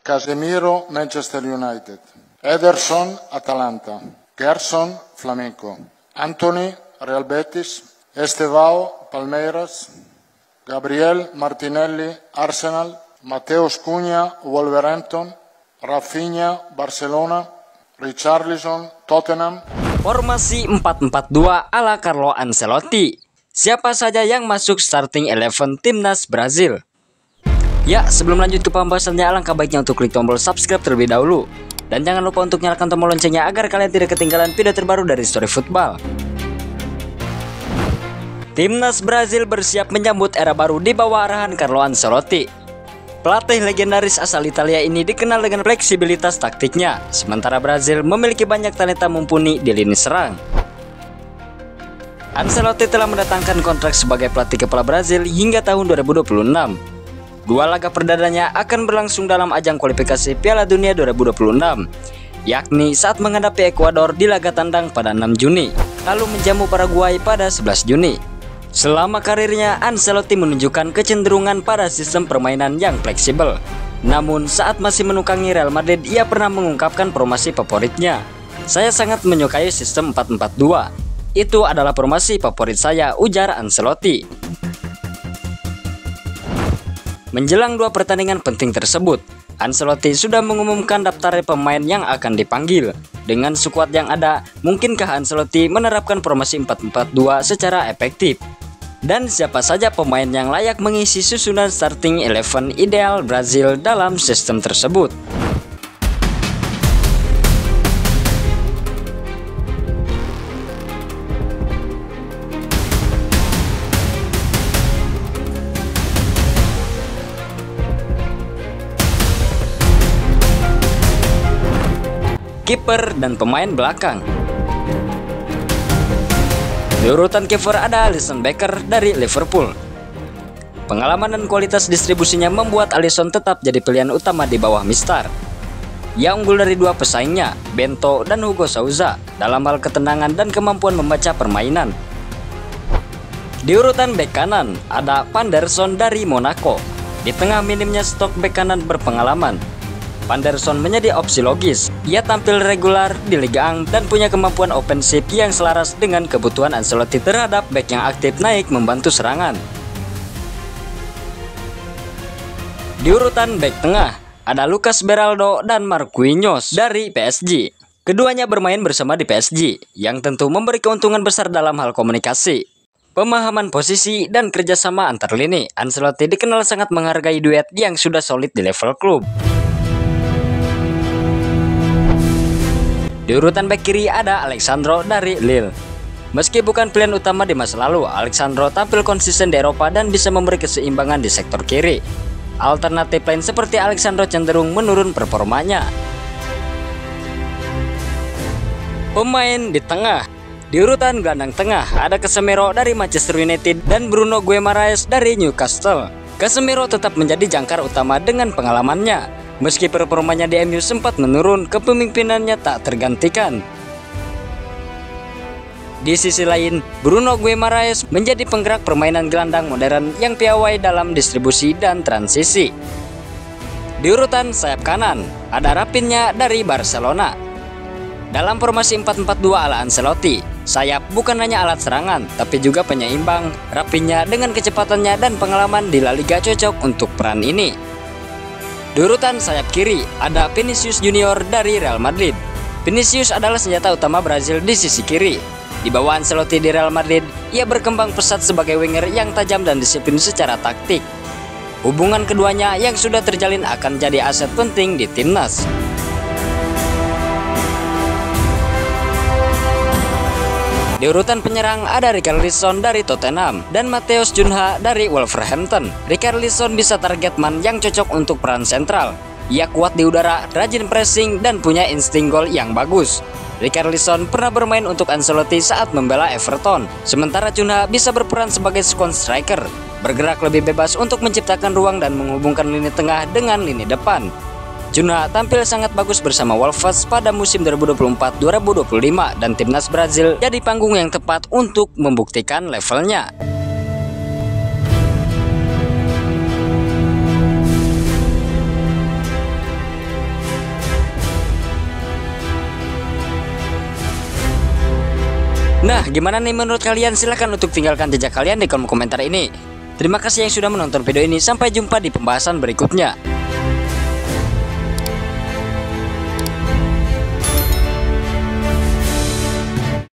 Casemiro, Manchester United. Ederson, Atalanta. Gerson, Flamengo. Anthony, Real Betis. Estevao, Palmeiras. Gabriel Martinelli, Arsenal. Mateus Cunha, Wolverhampton. Rafinha, Barcelona. Richarlison, Tottenham. Formasi 4-4-2 ala Carlo Ancelotti. Siapa saja yang masuk starting 11 timnas Brazil? Ya, sebelum lanjut ke pembahasannya, alangkah baiknya untuk klik tombol subscribe terlebih dahulu. Dan jangan lupa untuk nyalakan tombol loncengnya agar kalian tidak ketinggalan video terbaru dari Story Football. Timnas Brazil bersiap menyambut era baru di bawah arahan Carlo Ancelotti. Pelatih legendaris asal Italia ini dikenal dengan fleksibilitas taktiknya, sementara Brazil memiliki banyak talenta mumpuni di lini serang. Ancelotti telah mendatangkan kontrak sebagai pelatih kepala Brazil hingga tahun 2026. Dua laga perdananya akan berlangsung dalam ajang kualifikasi Piala Dunia 2026, yakni saat menghadapi Ekuador di laga tandang pada 6 Juni, lalu menjamu Paraguay pada 11 Juni. Selama karirnya, Ancelotti menunjukkan kecenderungan pada sistem permainan yang fleksibel. Namun saat masih menukangi Real Madrid, ia pernah mengungkapkan formasi favoritnya. "Saya sangat menyukai sistem 4-4-2. Itu adalah formasi favorit saya," ujar Ancelotti. Menjelang dua pertandingan penting tersebut, Ancelotti sudah mengumumkan daftar pemain yang akan dipanggil. Dengan skuad yang ada, mungkinkah Ancelotti menerapkan formasi 4-4-2 secara efektif? Dan siapa saja pemain yang layak mengisi susunan starting 11 ideal Brazil dalam sistem tersebut? Kiper dan pemain belakang. Di urutan kiper ada Alisson Becker dari Liverpool. Pengalaman dan kualitas distribusinya membuat Alisson tetap jadi pilihan utama di bawah Mister. Ia unggul dari dua pesaingnya, Bento dan Hugo Souza, dalam hal ketenangan dan kemampuan membaca permainan. Di urutan bek kanan ada Van der Son dari Monaco. Di tengah minimnya stok bek kanan berpengalaman, Van der Son menjadi opsi logis. Ia tampil regular di Liga Ang dan punya kemampuan ofensif yang selaras dengan kebutuhan Ancelotti terhadap bek yang aktif naik membantu serangan. Di urutan bek tengah ada Lucas Beraldo dan Marquinhos dari PSG. Keduanya bermain bersama di PSG, yang tentu memberi keuntungan besar dalam hal komunikasi, pemahaman posisi, dan kerjasama antar lini. Ancelotti dikenal sangat menghargai duet yang sudah solid di level klub. Di urutan bek kiri ada Alexandro dari Lille. Meski bukan pilihan utama di masa lalu, Alexandro tampil konsisten di Eropa dan bisa memberi keseimbangan di sektor kiri. Alternatif lain seperti Alexandro cenderung menurun performanya. Pemain di tengah. Di urutan gelandang tengah ada Casemiro dari Manchester United dan Bruno Guimaraes dari Newcastle. Casemiro tetap menjadi jangkar utama dengan pengalamannya. Meski performanya di MU sempat menurun, kepemimpinannya tak tergantikan. Di sisi lain, Bruno Guimaraes menjadi penggerak permainan gelandang modern yang piawai dalam distribusi dan transisi. Di urutan sayap kanan, ada Rafinha dari Barcelona. Dalam formasi 4-4-2 ala Ancelotti, sayap bukan hanya alat serangan, tapi juga penyeimbang. Rafinha dengan kecepatannya dan pengalaman di La Liga cocok untuk peran ini. Di urutan sayap kiri ada Vinicius Junior dari Real Madrid. Vinicius adalah senjata utama Brazil di sisi kiri. Di bawah Ancelotti di Real Madrid, ia berkembang pesat sebagai winger yang tajam dan disiplin secara taktik. Hubungan keduanya yang sudah terjalin akan jadi aset penting di timnas. Di urutan penyerang ada Richarlison dari Tottenham dan Matheus Cunha dari Wolverhampton. Richarlison bisa target man yang cocok untuk peran sentral. Ia kuat di udara, rajin pressing, dan punya insting gol yang bagus. Richarlison pernah bermain untuk Ancelotti saat membela Everton. Sementara Cunha bisa berperan sebagai second striker, bergerak lebih bebas untuk menciptakan ruang dan menghubungkan lini tengah dengan lini depan. Cunha tampil sangat bagus bersama Wolves pada musim 2024-2025 dan timnas Brazil jadi panggung yang tepat untuk membuktikan levelnya. Nah, gimana nih menurut kalian? Silahkan untuk tinggalkan jejak kalian di kolom komentar ini. Terima kasih yang sudah menonton video ini. Sampai jumpa di pembahasan berikutnya.